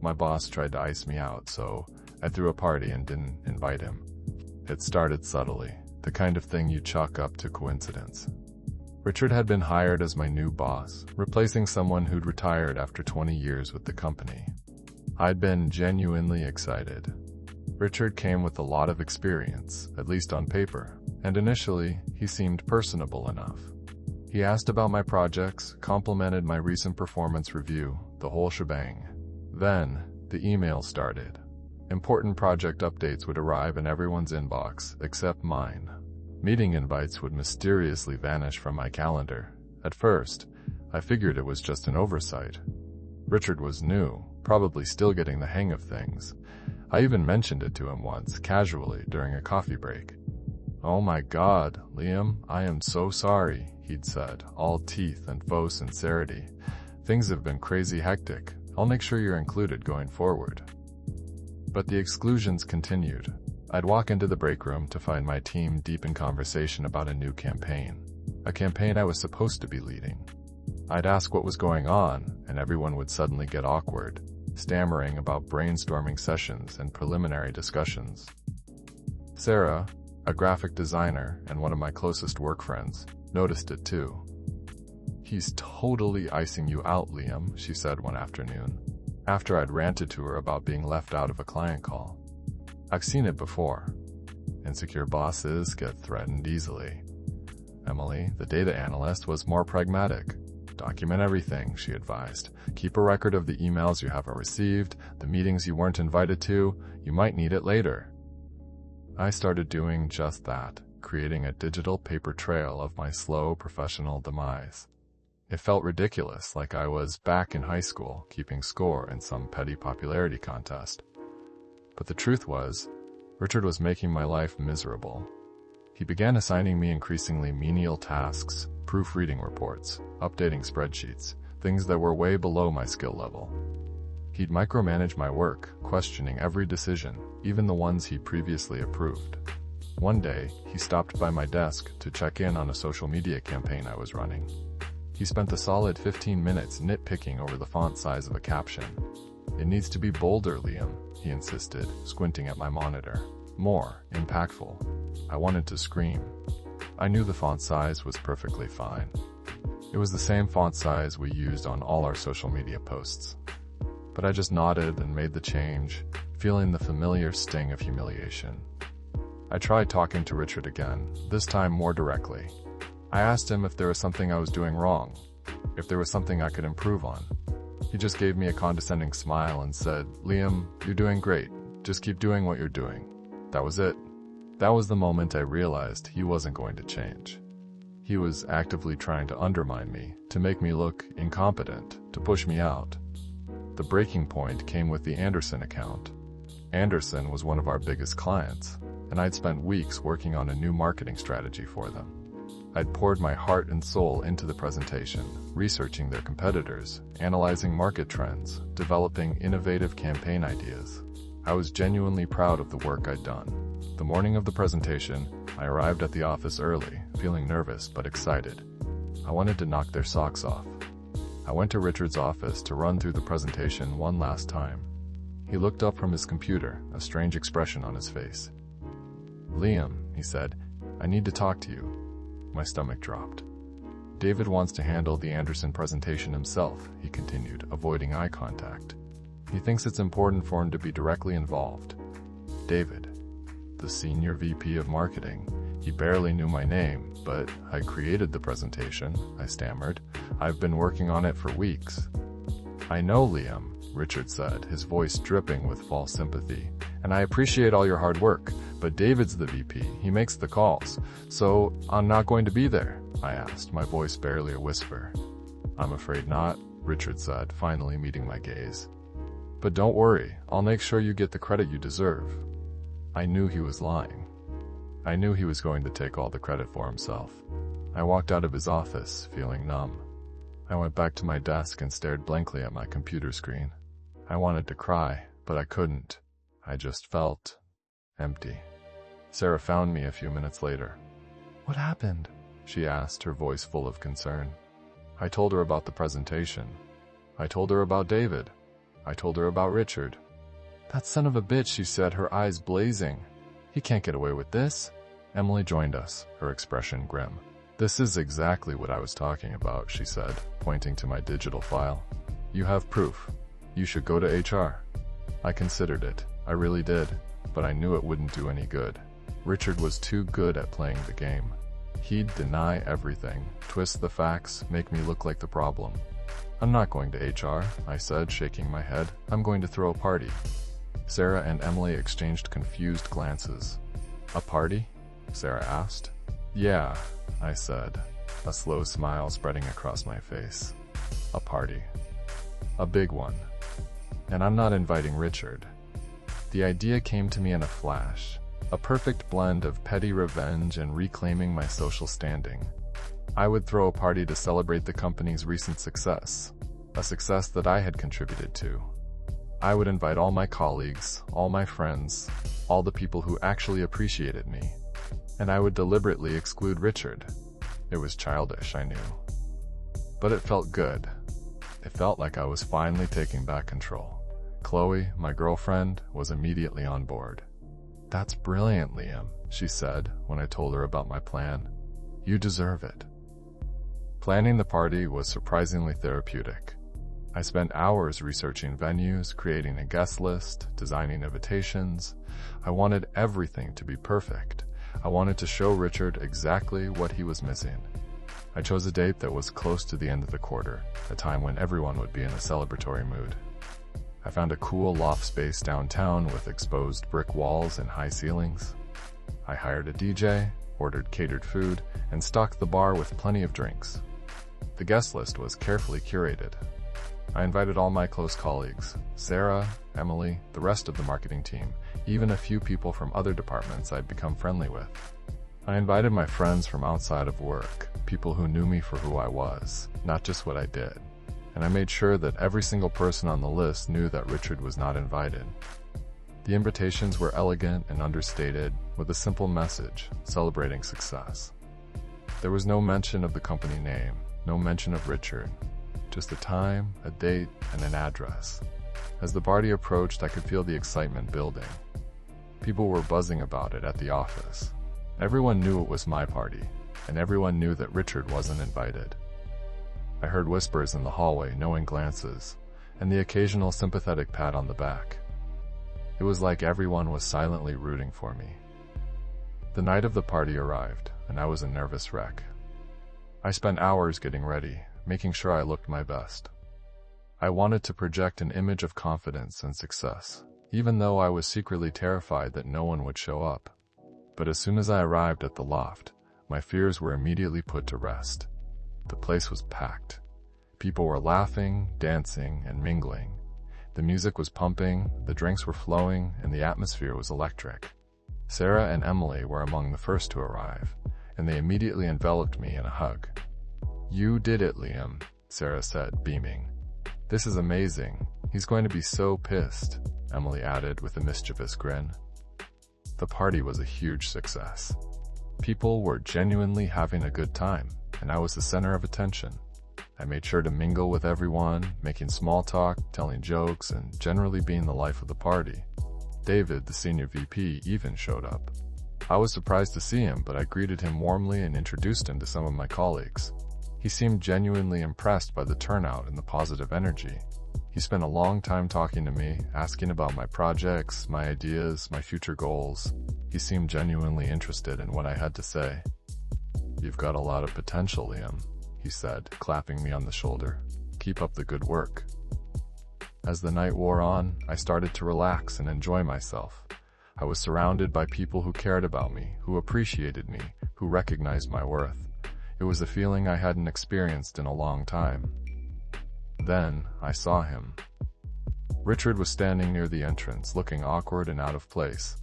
My boss tried to ice me out, so I threw a party and didn't invite him. It started subtly, the kind of thing you chalk up to coincidence. Richard had been hired as my new boss, replacing someone who'd retired after 20 years with the company. I'd been genuinely excited. Richard came with a lot of experience, at least on paper, and initially, he seemed personable enough. He asked about my projects, complimented my recent performance review, the whole shebang. Then, the email started. Important project updates would arrive in everyone's inbox, except mine. Meeting invites would mysteriously vanish from my calendar. At first, I figured it was just an oversight. Richard was new, probably still getting the hang of things. I even mentioned it to him once, casually, during a coffee break. "Oh my God, Liam, I am so sorry," he'd said, all teeth and faux sincerity. "Things have been crazy hectic. I'll make sure you're included going forward." But the exclusions continued. I'd walk into the break room to find my team deep in conversation about a new campaign. A campaign I was supposed to be leading. I'd ask what was going on, and everyone would suddenly get awkward, stammering about brainstorming sessions and preliminary discussions. Sarah, a graphic designer and one of my closest work friends, noticed it too. "He's totally icing you out, Liam," she said one afternoon, after I'd ranted to her about being left out of a client call. "I've seen it before. Insecure bosses get threatened easily." Emily, the data analyst, was more pragmatic. "Document everything," she advised. "Keep a record of the emails you haven't received, the meetings you weren't invited to. You might need it later." I started doing just that, creating a digital paper trail of my slow professional demise. It felt ridiculous, like I was back in high school, keeping score in some petty popularity contest. But the truth was, Richard was making my life miserable. He began assigning me increasingly menial tasks, proofreading reports, updating spreadsheets, things that were way below my skill level. He'd micromanage my work, questioning every decision, even the ones he previously approved. One day, he stopped by my desk to check in on a social media campaign I was running. He spent a solid 15 minutes nitpicking over the font size of a caption. "It needs to be bolder, Liam," he insisted, squinting at my monitor. "More impactful." I wanted to scream. I knew the font size was perfectly fine. It was the same font size we used on all our social media posts. But I just nodded and made the change, feeling the familiar sting of humiliation. I tried talking to Richard again, this time more directly. I asked him if there was something I was doing wrong, if there was something I could improve on. He just gave me a condescending smile and said, "Liam, you're doing great. Just keep doing what you're doing." That was it. That was the moment I realized he wasn't going to change. He was actively trying to undermine me, to make me look incompetent, to push me out. The breaking point came with the Anderson account. Anderson was one of our biggest clients, and I'd spent weeks working on a new marketing strategy for them. I'd poured my heart and soul into the presentation, researching their competitors, analyzing market trends, developing innovative campaign ideas. I was genuinely proud of the work I'd done. The morning of the presentation, I arrived at the office early, feeling nervous but excited. I wanted to knock their socks off. I went to Richard's office to run through the presentation one last time. He looked up from his computer, a strange expression on his face. "Liam," he said, "I need to talk to you." My stomach dropped. "David wants to handle the Anderson presentation himself," he continued, avoiding eye contact. "He thinks it's important for him to be directly involved." David, the senior VP of marketing. He barely knew my name, but I created the presentation, I stammered. "I've been working on it for weeks." "I know, Liam," Richard said, his voice dripping with false sympathy. "And I appreciate all your hard work, but David's the VP. He makes the calls. So, I'm not going to be there?" I asked, my voice barely a whisper. "I'm afraid not," Richard said, finally meeting my gaze. "But don't worry, I'll make sure you get the credit you deserve." I knew he was lying. I knew he was going to take all the credit for himself. I walked out of his office, feeling numb. I went back to my desk and stared blankly at my computer screen. I wanted to cry, but I couldn't. I just felt empty. Sarah found me a few minutes later. "What happened?" she asked, her voice full of concern. I told her about the presentation. I told her about David. I told her about Richard. That son of a bitch, she said, her eyes blazing. He can't get away with this. Emily joined us, her expression grim. This is exactly what I was talking about, she said, pointing to my digital file. You have proof. You should go to HR. I considered it. I really did. But I knew it wouldn't do any good. Richard was too good at playing the game. He'd deny everything, twist the facts, make me look like the problem. I'm not going to HR, I said, shaking my head. I'm going to throw a party. Sarah and Emily exchanged confused glances. A party? Sarah asked. Yeah, I said, a slow smile spreading across my face. A party. A big one. And I'm not inviting Richard. The idea came to me in a flash, a perfect blend of petty revenge and reclaiming my social standing. I would throw a party to celebrate the company's recent success, a success that I had contributed to. I would invite all my colleagues, all my friends, all the people who actually appreciated me, and I would deliberately exclude Richard. It was childish, I knew. But it felt good. It felt like I was finally taking back control. Chloe, my girlfriend, was immediately on board. That's brilliant, Liam, she said when I told her about my plan. You deserve it. Planning the party was surprisingly therapeutic. I spent hours researching venues, creating a guest list, designing invitations. I wanted everything to be perfect. I wanted to show Richard exactly what he was missing. I chose a date that was close to the end of the quarter, a time when everyone would be in a celebratory mood. I found a cool loft space downtown with exposed brick walls and high ceilings. I hired a DJ, ordered catered food, and stocked the bar with plenty of drinks. The guest list was carefully curated. I invited all my close colleagues, Sarah, Emily, the rest of the marketing team, even a few people from other departments I'd become friendly with. I invited my friends from outside of work, people who knew me for who I was, not just what I did. And I made sure that every single person on the list knew that Richard was not invited. The invitations were elegant and understated, with a simple message, celebrating success. There was no mention of the company name, no mention of Richard, just a time, a date, and an address. As the party approached, I could feel the excitement building. People were buzzing about it at the office. Everyone knew it was my party, and everyone knew that Richard wasn't invited. I heard whispers in the hallway, knowing glances, and the occasional sympathetic pat on the back. It was like everyone was silently rooting for me. The night of the party arrived, and I was a nervous wreck. I spent hours getting ready, making sure I looked my best. I wanted to project an image of confidence and success, even though I was secretly terrified that no one would show up. But as soon as I arrived at the loft, my fears were immediately put to rest. The place was packed. People were laughing, dancing, and mingling. The music was pumping, the drinks were flowing, and the atmosphere was electric. Sarah and Emily were among the first to arrive, and they immediately enveloped me in a hug. You did it, Liam, Sarah said, beaming. This is amazing. He's going to be so pissed, Emily added with a mischievous grin. The party was a huge success. People were genuinely having a good time, and I was the center of attention. I made sure to mingle with everyone, making small talk, telling jokes, and generally being the life of the party. David, the senior VP, even showed up. I was surprised to see him, but I greeted him warmly and introduced him to some of my colleagues. He seemed genuinely impressed by the turnout and the positive energy. He spent a long time talking to me, asking about my projects, my ideas, my future goals. He seemed genuinely interested in what I had to say. You've got a lot of potential, Liam, he said, clapping me on the shoulder. Keep up the good work. As the night wore on, I started to relax and enjoy myself. I was surrounded by people who cared about me, who appreciated me, who recognized my worth. It was a feeling I hadn't experienced in a long time. Then, I saw him. Richard was standing near the entrance, looking awkward and out of place.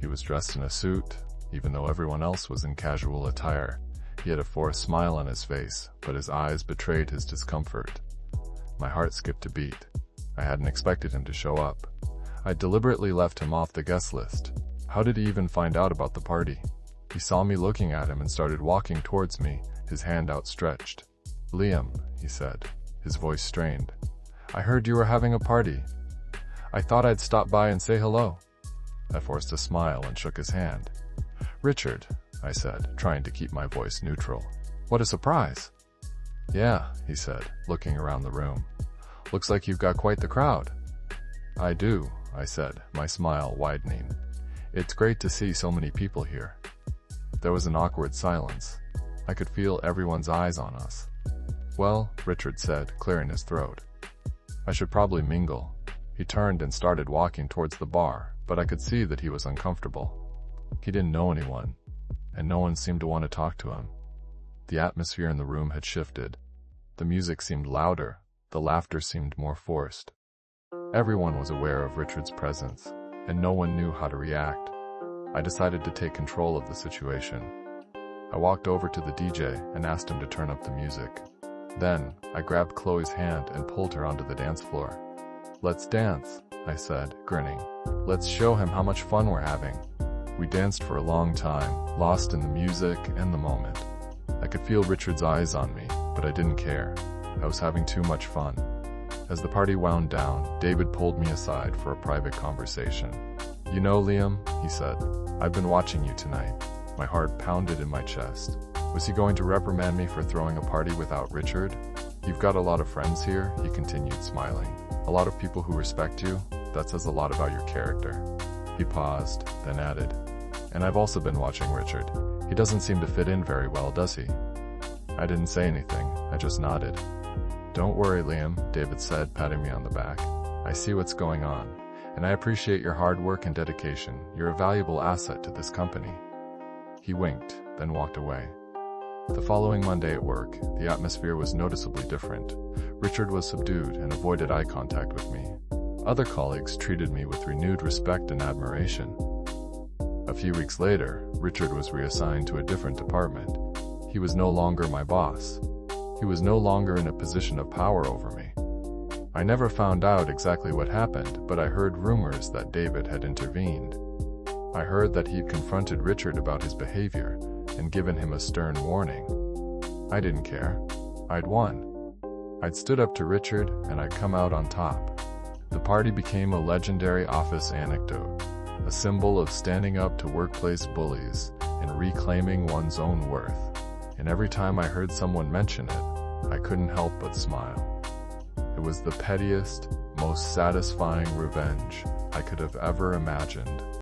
He was dressed in a suit, even though everyone else was in casual attire. He had a forced smile on his face, but his eyes betrayed his discomfort. My heart skipped a beat. I hadn't expected him to show up. I deliberately left him off the guest list. How did he even find out about the party? He saw me looking at him and started walking towards me, his hand outstretched. Liam, he said, his voice strained. I heard you were having a party. I thought I'd stop by and say hello." I forced a smile and shook his hand. "Richard," I said, trying to keep my voice neutral. "What a surprise." "Yeah," he said, looking around the room. "Looks like you've got quite the crowd." "I do," I said, my smile widening. "It's great to see so many people here." There was an awkward silence. I could feel everyone's eyes on us. "Well," Richard said, clearing his throat, "I should probably mingle." He turned and started walking towards the bar, but I could see that he was uncomfortable. He didn't know anyone, and no one seemed to want to talk to him. The atmosphere in the room had shifted. The music seemed louder, the laughter seemed more forced. Everyone was aware of Richard's presence, and no one knew how to react. I decided to take control of the situation. I walked over to the DJ and asked him to turn up the music. Then, I grabbed Chloe's hand and pulled her onto the dance floor. "Let's dance," I said, grinning. "Let's show him how much fun we're having." We danced for a long time, lost in the music and the moment. I could feel Richard's eyes on me, but I didn't care. I was having too much fun. As the party wound down, David pulled me aside for a private conversation. "You know, Liam," he said, "I've been watching you tonight." My heart pounded in my chest. Was he going to reprimand me for throwing a party without Richard? "You've got a lot of friends here," he continued, smiling. "A lot of people who respect you. That says a lot about your character." He paused, then added, "And I've also been watching Richard. He doesn't seem to fit in very well, does he?" I didn't say anything, I just nodded. "Don't worry, Liam," David said, patting me on the back. "I see what's going on, and I appreciate your hard work and dedication. You're a valuable asset to this company." He winked, then walked away. The following Monday at work, the atmosphere was noticeably different. Richard was subdued and avoided eye contact with me. Other colleagues treated me with renewed respect and admiration. A few weeks later, Richard was reassigned to a different department. He was no longer my boss. He was no longer in a position of power over me. I never found out exactly what happened, but I heard rumors that David had intervened. I heard that he'd confronted Richard about his behavior and given him a stern warning. I didn't care. I'd won. I'd stood up to Richard, and I'd come out on top. The party became a legendary office anecdote, a symbol of standing up to workplace bullies and reclaiming one's own worth. And every time I heard someone mention it, I couldn't help but smile. It was the pettiest, most satisfying revenge I could have ever imagined.